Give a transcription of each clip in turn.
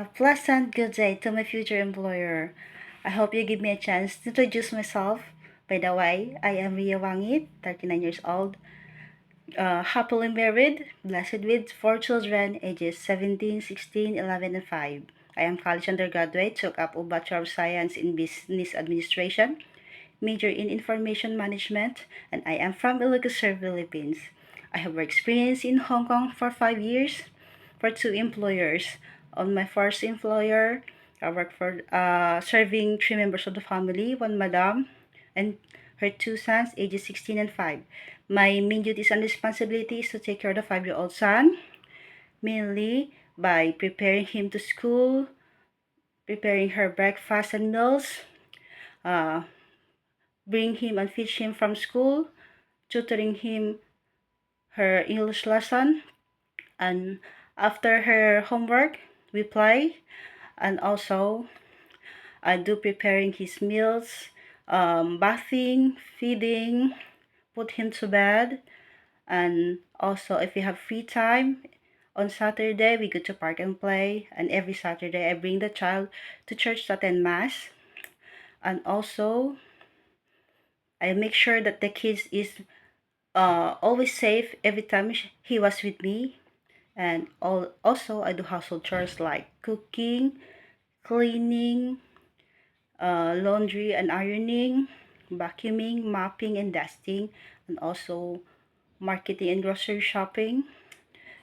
A pleasant good day to my future employer. I hope you give me a chance to introduce myself. By the way, I am Ria Wangit, 39 years old, happily married, blessed with 4 children, ages 17, 16, 11, and 5. I am college undergraduate, took up a Bachelor of Science in Business Administration, major in Information Management, and I am from Ilocos, Philippines. I have work experience in Hong Kong for 5 years for 2 employers. On my first employer, I worked for serving 3 members of the family, one madam and her 2 sons, ages 16 and 5. My main duties and responsibilities to take care of the 5-year-old son, mainly by preparing him to school, preparing her breakfast and meals, uh, bring him and fetch him from school, tutoring him her English lesson, and after her homework, we play, and also I do preparing his meals, bathing, feeding, put him to bed, and also if we have free time on Saturday, we go to park and play, and every Saturday I bring the child to church to attend mass, and also I make sure that the kids is always safe every time he was with me. And also I do household chores like cooking, cleaning, laundry and ironing, vacuuming, mopping and dusting, and also marketing and grocery shopping.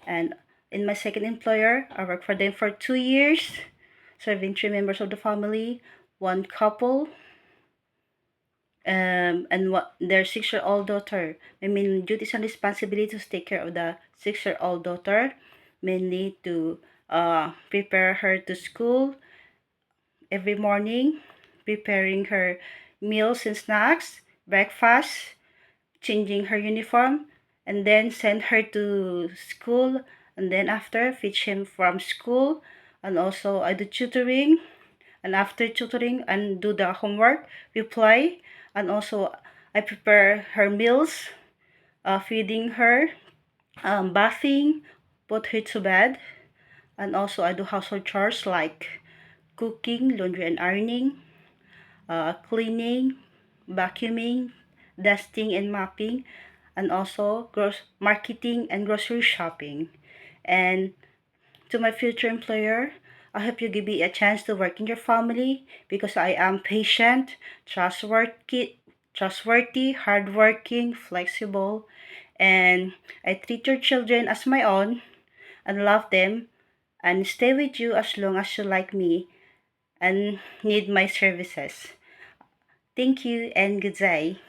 And in my second employer, I worked for them for 2 years, serving 3 members of the family, one couple, and their 6-year-old daughter. My main duties and responsibilities to take care of the 6-year-old daughter, mainly to prepare her to school every morning, preparing her meals and snacks, breakfast, changing her uniform, and then send her to school, and then after fetch him from school, and also I do tutoring, and after tutoring and do the homework, we play, and also I prepare her meals, feeding her, bathing, put her to bed, and also I do household chores like cooking, laundry and ironing, cleaning, vacuuming, dusting and mopping, and also marketing and grocery shopping. And to my future employer, I hope you give me a chance to work in your family because I am patient, trustworthy, hardworking, flexible, and I treat your children as my own and love them and stay with you as long as you like me and need my services. Thank you and good day.